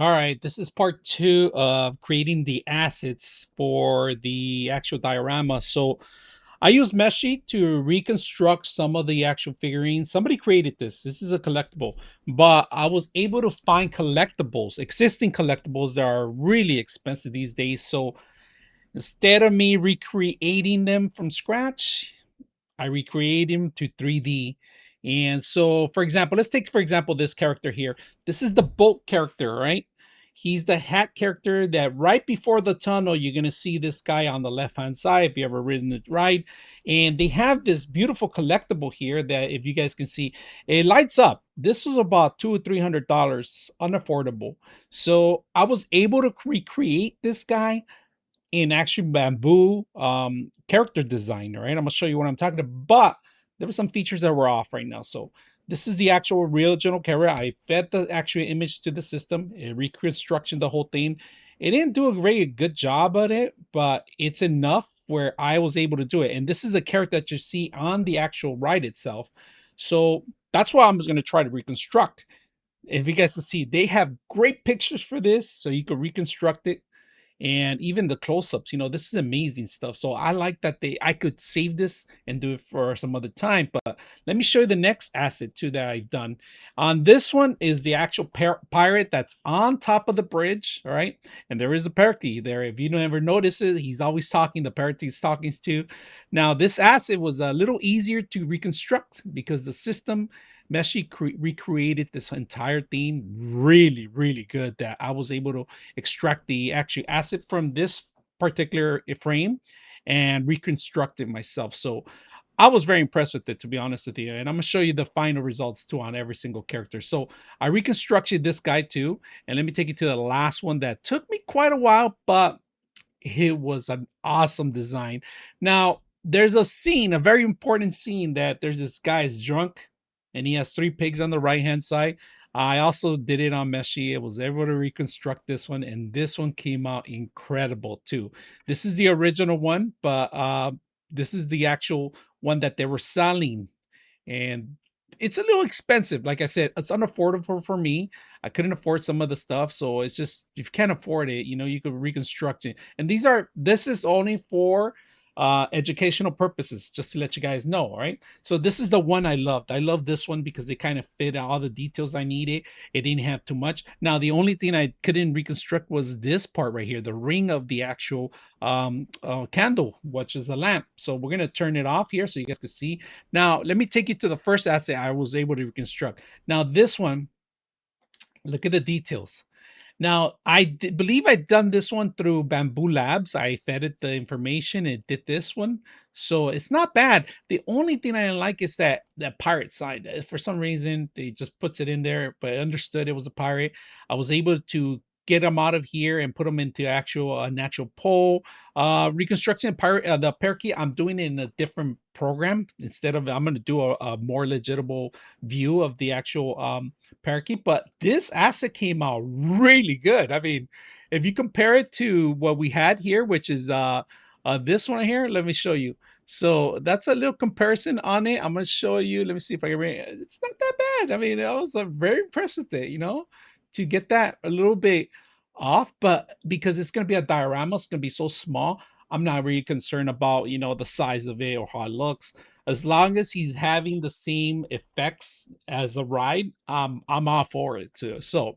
All right, this is part two of creating the assets for the actual diorama. So I use Meshi to reconstruct some of the actual figurines. Somebody created this. This is a collectible, but I was able to find collectibles, existing collectibles that are really expensive these days. So instead of me recreating them from scratch, I recreate him to 3D. And so, for example, let's take, for example, this character here. This is the boat character, right? He's the hat character that right before the tunnel, you're going to see this guy on the left-hand side if you ever ridden the ride. And they have this beautiful collectible here that if you guys can see, it lights up. This was about $200 or $300, unaffordable. So I was able to recreate this guy in actually bamboo character design, right? I'm gonna show you what I'm talking about, but there were some features that were off right now. So this is the actual real original camera. I fed the actual image to the system, it reconstruction the whole thing. It didn't do a very good job at it, but it's enough where I was able to do it. And this is a character that you see on the actual ride itself. So that's why I'm going to try to reconstruct. If you guys can see, they have great pictures for this, so you can reconstruct it. And even the close-ups, this is amazing stuff. So I like that I could save this and do it for some other time. But let me show you the next asset too that I've done. On this one is the actual pirate that's on top of the bridge, all right? And there is the parakeet there. If you don't ever notice it, he's always talking. The parakeet is talking too. Now this asset was a little easier to reconstruct because the system Meshi recreated this entire thing really, really good that I was able to extract the actual asset from this particular frame and reconstruct it myself. So I was very impressed with it, to be honest with you. And I'm gonna show you the final results too on every single character. So I reconstructed this guy too. And let me take you to the last one that took me quite a while, but it was an awesome design. Now, there's a scene, a very important scene that there's this guy is drunk and he has three pigs on the right hand side. I also did it on Meshi. I was able to reconstruct this one, and this one came out incredible too. This is the original one, but this is the actual one that they were selling, and it's a little expensive. Like I said, it's unaffordable for me. I couldn't afford some of the stuff, so it's just if you can't afford it, you could reconstruct it. And this is only for educational purposes, just to let you guys know. All right, so this is the one I loved. I love this one because it kind of fit all the details I needed. It didn't have too much. Now the only thing I couldn't reconstruct was this part right here, the ring of the actual candle, which is a lamp. So we're going to turn it off here so you guys can see. Now let me take you to the first asset I was able to reconstruct. Now this one, look at the details. Now, believe I'd done this one through Bamboo Labs. I fed it the information. It did this one. So it's not bad. The only thing I didn't like is that pirate side. For some reason, they just puts it in there, but I understood it was a pirate. I was able to get them out of here and put them into actual natural pole. Reconstruction pirate, the parakeet, I'm doing it in a different program. Instead of, I'm going to do a more legitimate view of the actual parakeet, but this asset came out really good. I mean, if you compare it to what we had here, which is this one here, let me show you. So that's a little comparison on it. I'm gonna show you. Let me see if I can it's not that bad. I mean, I was very impressed with it, to get that a little bit off, but because it's gonna be a diorama, it's gonna be so small. I'm not really concerned about the size of it or how it looks. As long as he's having the same effects as a ride, I'm all for it too. So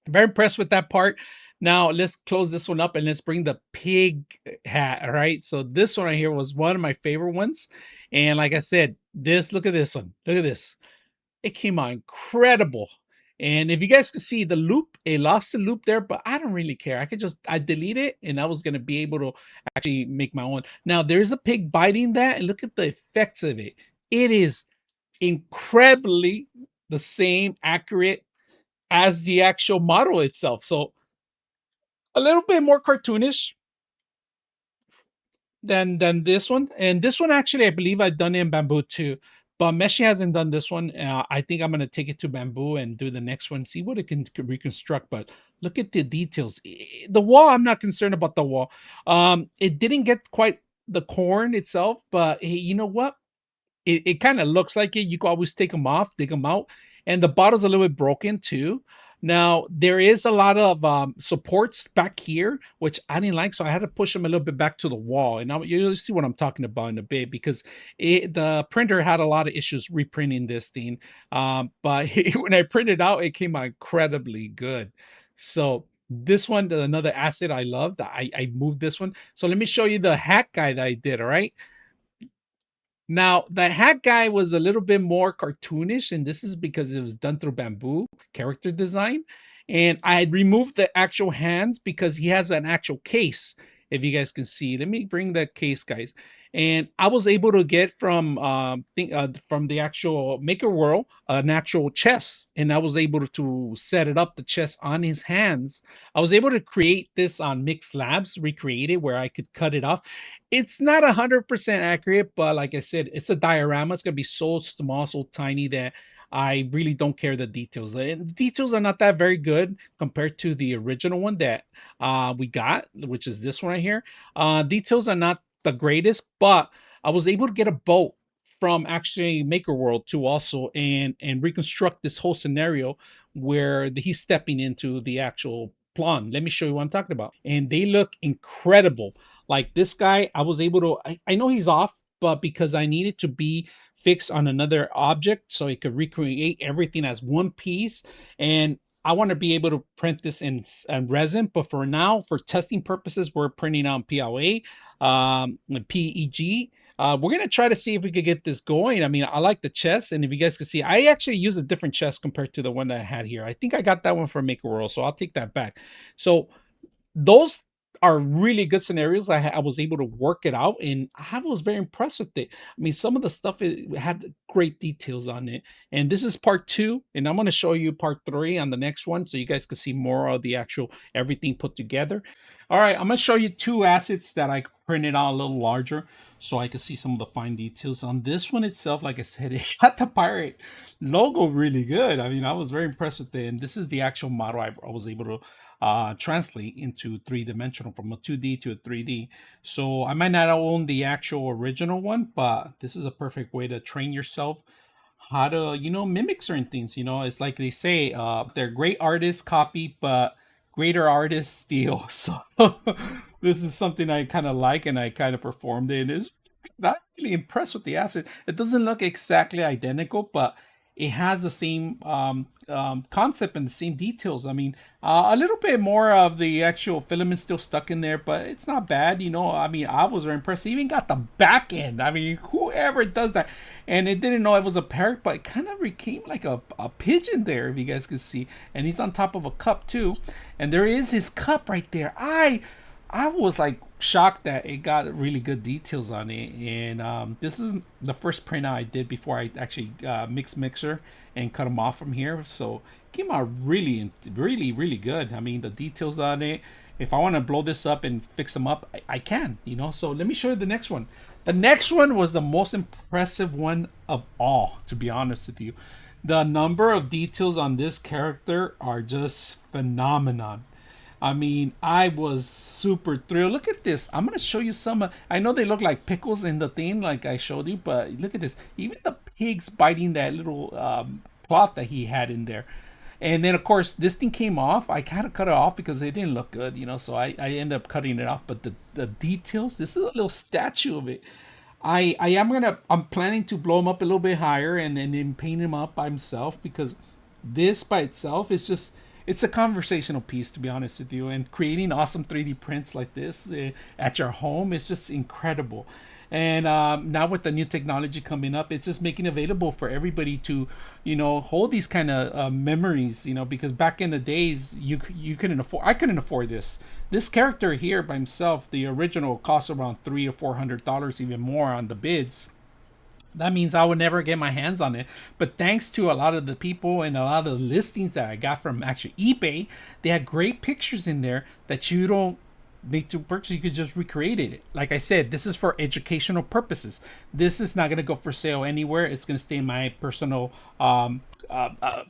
very impressed with that part. Now let's close this one up and let's bring the pig hat. All right. So this one right here was one of my favorite ones. And like I said, look at this one. Look at this. It came out incredible. And if you guys can see the loop, it lost the loop there, but I don't really care. I delete it and I was going to be able to actually make my own. Now there's a pig biting that and look at the effects of it. It is incredibly the same accurate as the actual model itself. So a little bit more cartoonish than this one. And this one actually, I believe I've done it in bamboo too. But Meshi hasn't done this one. I think I'm gonna take it to bamboo and do the next one, see what it can reconstruct. But look at the details. The wall, I'm not concerned about the wall. It didn't get quite the corn itself, but hey, you know what? It kind of looks like it. You can always take them off, dig them out. And the bottle's a little bit broken too. Now, there is a lot of supports back here, which I didn't like, so I had to push them a little bit back to the wall. And you'll see what I'm talking about in a bit because the printer had a lot of issues reprinting this thing. But when I printed out, it came out incredibly good. So this one, another asset I loved. I moved this one. So let me show you the hat guy that I did. All right. Now, the hat guy was a little bit more cartoonish, and this is because it was done through bamboo character design. And I had removed the actual hands because he has an actual case. If you guys can see, let me bring that case, guys. And I was able to get from the actual Maker World an actual chest, and I was able to set it up the chest on his hands. I was able to create this on Mixed Labs, recreate it where I could cut it off. It's not 100% accurate, but like I said, it's a diorama. It's gonna be so small, so tiny that I really don't care the details. And the details are not that very good compared to the original one that we got, which is this one right here. Details are not the greatest, but I was able to get a boat from actually Maker World too, also, and reconstruct this whole scenario where he's stepping into the actual pond. Let me show you what I'm talking about. And they look incredible. Like this guy, I was able to, I know he's off, but because I needed to be fixed on another object so it could recreate everything as one piece. And I want to be able to print this in resin, but for now, for testing purposes, we're printing on PLA, PEG. We're gonna try to see if we could get this going. I mean, I like the chest, and if you guys can see, I actually use a different chest compared to the one that I had here. I think I got that one from Maker World, so I'll take that back. So those are really good scenarios. I was able to work it out, and I was very impressed with it. I mean, some of the stuff it had great details on it. And this is part two, and I'm going to show you part three on the next one, so you guys can see more of the actual everything put together. All right, I'm going to show you two assets that I printed out a little larger, so I can see some of the fine details on this one itself. Like I said, it got the pirate logo really good. I mean, I was very impressed with it. And this is the actual model I was able to translate into three-dimensional from a 2D to a 3D. So I might not own the actual original one, but this is a perfect way to train yourself how to, mimic certain things. It's like they say, they're great artists copy, but greater artists steal. So this is something I kind of like, and I kind of performed it. Is not really impressed with the asset. It doesn't look exactly identical, but it has the same concept and the same details. I mean, a little bit more of the actual filament still stuck in there, but it's not bad. I mean, I was very impressed. It even got the back end. I mean, whoever does that, and it didn't know it was a parrot, but it kind of became like a pigeon there, if you guys can see. And he's on top of a cup too, and there is his cup right there. I was like shocked that it got really good details on it. And this is the first print I did before I actually mixer and cut them off from here. So it came out really, really, really good. I mean, the details on it. If I want to blow this up and fix them up, I can, So let me show you the next one. The next one was the most impressive one of all, to be honest with you. The number of details on this character are just phenomenon. I mean, I was super thrilled. Look at this. I'm going to show you some. I know they look like pickles in the thing, like I showed you, but look at this. Even the pigs biting that little cloth that he had in there. And then, of course, this thing came off. I kind of cut it off because it didn't look good, so I ended up cutting it off. But the details, this is a little statue of it. I'm planning to blow him up a little bit higher and then paint him up by himself, because this by itself is just, it's a conversational piece, to be honest with you. And creating awesome 3D prints like this at your home is just incredible. And now with the new technology coming up, it's just making available for everybody to, hold these kind of memories, because back in the days, you couldn't afford, I couldn't afford this. This character here by himself, the original, costs around $300 or $400, even more on the bids. That means I would never get my hands on it. But thanks to a lot of the people and a lot of the listings that I got from actually eBay, they had great pictures in there that you don't need to purchase. You could just recreate it. Like I said, this is for educational purposes. This is not going to go for sale anywhere. It's going to stay in my personal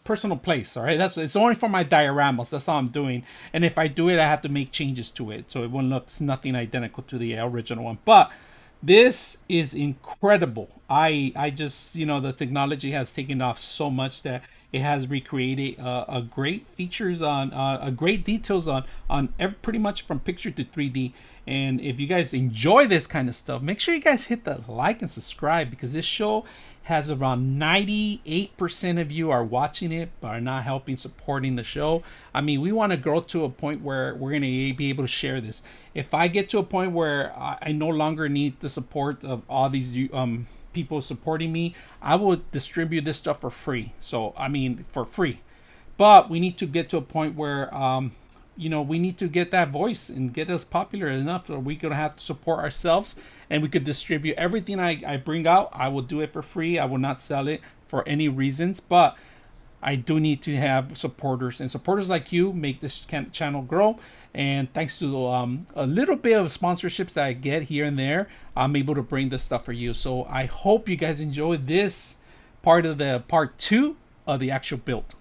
personal place. All right, it's only for my dioramas. That's all I'm doing. And if I do it, I have to make changes to it, so it won't look nothing identical to the original one. But this is incredible. I just, the technology has taken off so much that it has recreated a great features on a great details on pretty much from picture to 3D. And if you guys enjoy this kind of stuff, make sure you guys hit the like and subscribe, because this show has around 98% of you are watching it but are not helping supporting the show. I mean, we want to grow to a point where we're going to be able to share this. If I get to a point where I no longer need the support of all these people supporting me, I will distribute this stuff for free. So, I mean, for free. But we need to get to a point where, we need to get that voice and get us popular enough that we're going to have to support ourselves, and we could distribute everything I bring out. I will do it for free. I will not sell it for any reasons. But I do need to have supporters, and supporters like you make this channel grow. And thanks to a little bit of sponsorships that I get here and there, I'm able to bring this stuff for you. So I hope you guys enjoy this part of the part 2 of the actual build.